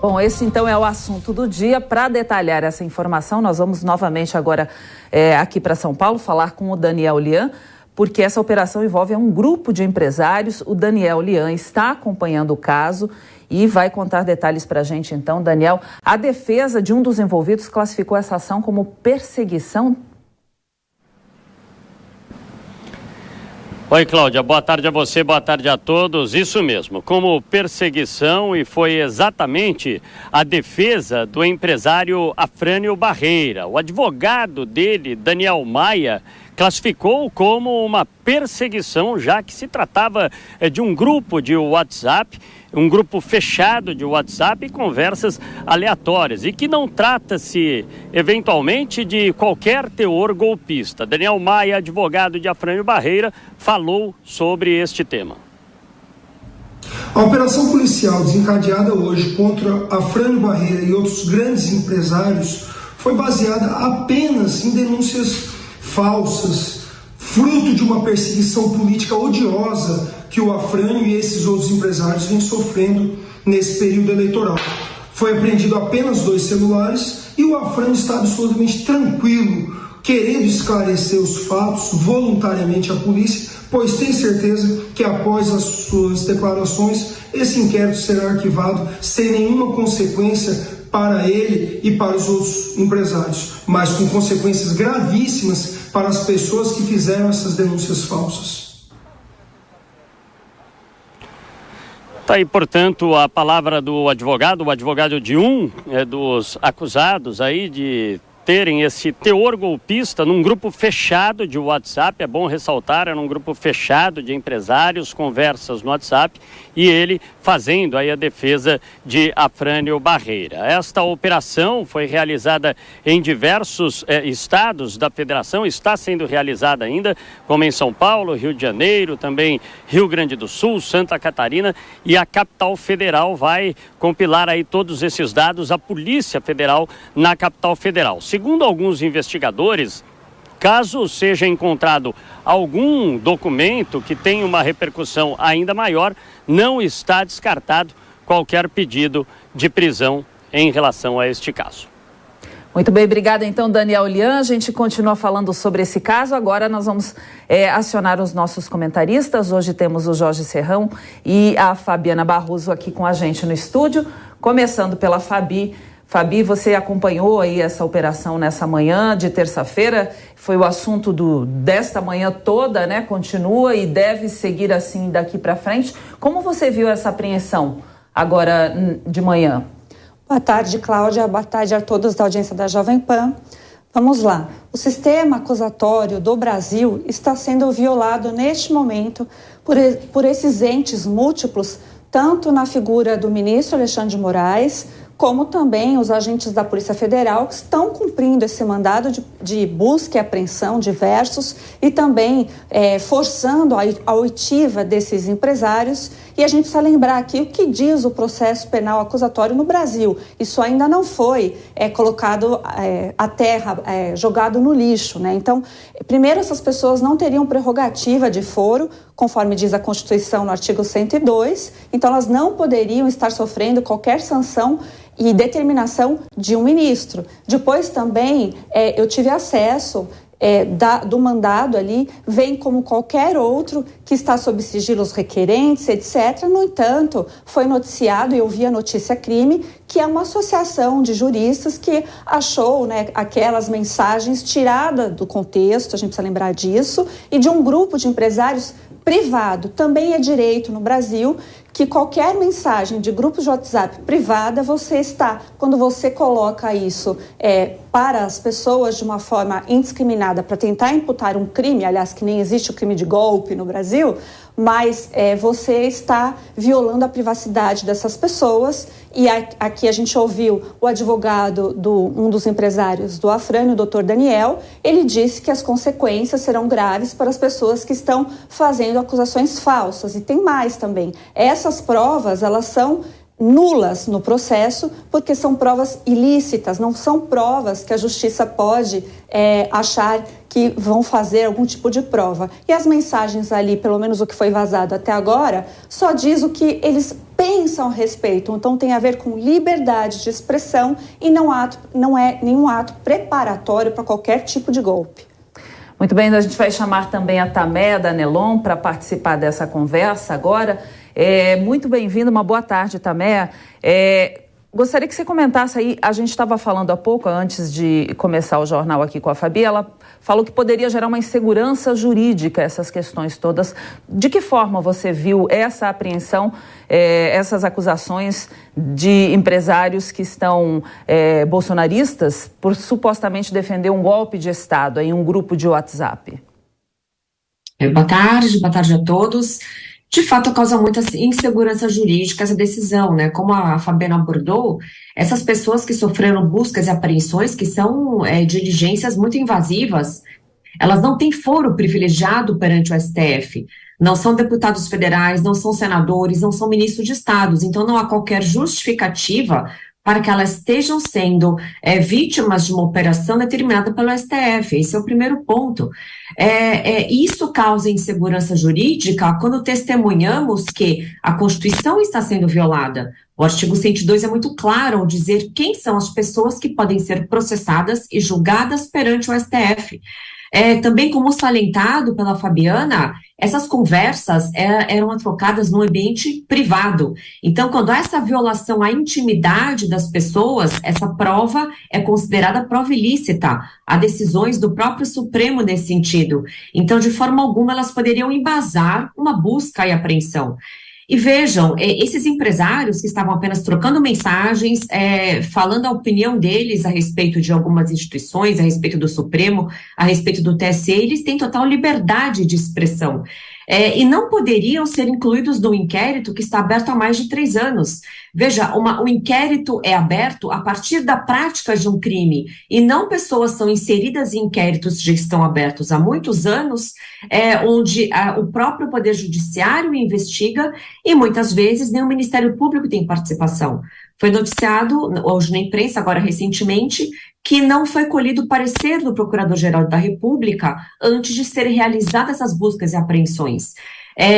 Bom, esse então é o assunto do dia. Para detalhar essa informação, nós vamos novamente agora aqui para São Paulo falar com o Daniel Lian, porque essa operação envolve um grupo de empresários. O Daniel Lian está acompanhando o caso e vai contar detalhes para a gente. Então, Daniel, a defesa de um dos envolvidos classificou essa ação como perseguição. Oi, Cláudia, boa tarde a você, boa tarde a todos. Isso mesmo, como perseguição, e foi exatamente a defesa do empresário Afrânio Barreira. O advogado dele, Daniel Maia, classificou como uma perseguição, já que se tratava de um grupo de WhatsApp, um grupo fechado de WhatsApp e conversas aleatórias, e que não trata-se, eventualmente, de qualquer teor golpista. Daniel Maia, advogado de Afrânio Barreira, falou sobre este tema. A operação policial desencadeada hoje contra Afrânio Barreira e outros grandes empresários foi baseada apenas em denúncias falsas, fruto de uma perseguição política odiosa que o Afrânio e esses outros empresários vêm sofrendo nesse período eleitoral. Foi apreendido apenas 2 celulares e o Afrânio está absolutamente tranquilo, querendo esclarecer os fatos voluntariamente à polícia, pois tem certeza que após as suas declarações, esse inquérito será arquivado sem nenhuma consequência para ele e para os outros empresários, mas com consequências gravíssimas para as pessoas que fizeram essas denúncias falsas. Está aí, portanto, a palavra do advogado, o advogado de um dos acusados aí de terem esse teor golpista num grupo fechado de WhatsApp. É bom ressaltar, era um grupo fechado de empresários, conversas no WhatsApp, e ele fazendo aí a defesa de Afrânio Barreira. Esta operação foi realizada em diversos estados da federação, está sendo realizada ainda, como em São Paulo, Rio de Janeiro, também Rio Grande do Sul, Santa Catarina, e a capital federal vai compilar aí todos esses dados, a Polícia Federal na capital federal. Segundo alguns investigadores, caso seja encontrado algum documento que tenha uma repercussão ainda maior, não está descartado qualquer pedido de prisão em relação a este caso. Muito bem, obrigada então, Daniel Lian. A gente continua falando sobre esse caso. Agora nós vamos acionar os nossos comentaristas. Hoje temos o Jorge Serrão e a Fabiana Barroso aqui com a gente no estúdio. Começando pela Fabi. Fabi, você acompanhou aí essa operação nessa manhã de terça-feira, foi o assunto desta manhã toda, né? Continua e deve seguir assim daqui para frente. Como você viu essa apreensão agora de manhã? Boa tarde, Cláudia. Boa tarde a todos da audiência da Jovem Pan. Vamos lá. O sistema acusatório do Brasil está sendo violado neste momento por esses entes múltiplos, tanto na figura do ministro Alexandre de Moraes, como também os agentes da Polícia Federal que estão cumprindo esse mandado de busca e apreensão diversos e também forçando a oitiva desses empresários. E a gente precisa lembrar aqui o que diz o processo penal acusatório no Brasil. Isso ainda não foi colocado à terra, jogado no lixo, né? Então, primeiro, essas pessoas não teriam prerrogativa de foro, conforme diz a Constituição no artigo 102, então elas não poderiam estar sofrendo qualquer sanção e determinação de um ministro. Depois também eu tive acesso do mandado ali, vem como qualquer outro que está sob sigilos requerentes, etc. No entanto, foi noticiado, e eu vi a notícia crime, que é uma associação de juristas que achou, né, aquelas mensagens tiradas do contexto, a gente precisa lembrar disso, e de um grupo de empresários privado. Também é direito no Brasil que qualquer mensagem de grupo de WhatsApp privada, quando você coloca isso para as pessoas de uma forma indiscriminada para tentar imputar um crime, aliás, que nem existe o crime de golpe no Brasil, mas você está violando a privacidade dessas pessoas. E aqui a gente ouviu o advogado um dos empresários do Afrânio, o doutor Daniel. Ele disse que as consequências serão graves para as pessoas que estão fazendo acusações falsas. E tem mais também. Essas provas, elas são nulas no processo, porque são provas ilícitas, não são provas que a justiça pode achar que vão fazer algum tipo de prova. E as mensagens ali, pelo menos o que foi vazado até agora, só diz o que eles pensam a respeito. Então tem a ver com liberdade de expressão e não é nenhum ato preparatório para qualquer tipo de golpe. Muito bem, a gente vai chamar também a Tameia da Nelon para participar dessa conversa agora. Muito bem-vinda, uma boa tarde, Tameia. Gostaria que você comentasse aí, a gente estava falando há pouco, antes de começar o jornal aqui com a Fabi, ela falou que poderia gerar uma insegurança jurídica, essas questões todas. De que forma você viu essa apreensão, essas acusações de empresários que estão bolsonaristas por supostamente defender um golpe de Estado em um grupo de WhatsApp? Boa tarde a todos. De fato, causa muita insegurança jurídica essa decisão, né? Como a Fabiana abordou, essas pessoas que sofreram buscas e apreensões, que são diligências muito invasivas, elas não têm foro privilegiado perante o STF, não são deputados federais, não são senadores, não são ministros de estados, então não há qualquer justificativa para que elas estejam sendo vítimas de uma operação determinada pelo STF. Esse é o primeiro ponto. Isso causa insegurança jurídica quando testemunhamos que a Constituição está sendo violada. O artigo 102 é muito claro ao dizer quem são as pessoas que podem ser processadas e julgadas perante o STF. Também, como salientado pela Fabiana, essas conversas eram trocadas no ambiente privado. Então, quando há essa violação à intimidade das pessoas, essa prova é considerada prova ilícita. Há decisões do próprio Supremo nesse sentido. Então, de forma alguma, elas poderiam embasar uma busca e apreensão. E vejam, esses empresários que estavam apenas trocando mensagens, falando a opinião deles a respeito de algumas instituições, a respeito do Supremo, a respeito do TSE, eles têm total liberdade de expressão. E não poderiam ser incluídos no inquérito que está aberto há mais de 3 anos. Veja, o inquérito é aberto a partir da prática de um crime, e não pessoas são inseridas em inquéritos que já estão abertos há muitos anos, onde o próprio Poder Judiciário investiga e muitas vezes nem o Ministério Público tem participação. Foi noticiado hoje na imprensa, agora recentemente, que não foi colhido o parecer do Procurador-Geral da República antes de serem realizadas essas buscas e apreensões.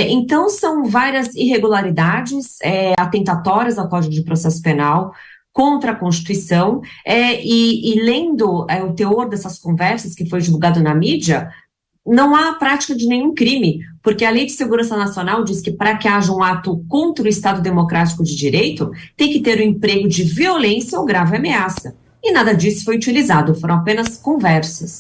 Então, são várias irregularidades atentatórias ao Código de Processo Penal, contra a Constituição, e lendo o teor dessas conversas que foi divulgado na mídia, não há prática de nenhum crime, porque a Lei de Segurança Nacional diz que para que haja um ato contra o Estado Democrático de Direito, tem que ter o emprego de violência ou grave ameaça. E nada disso foi utilizado, foram apenas conversas.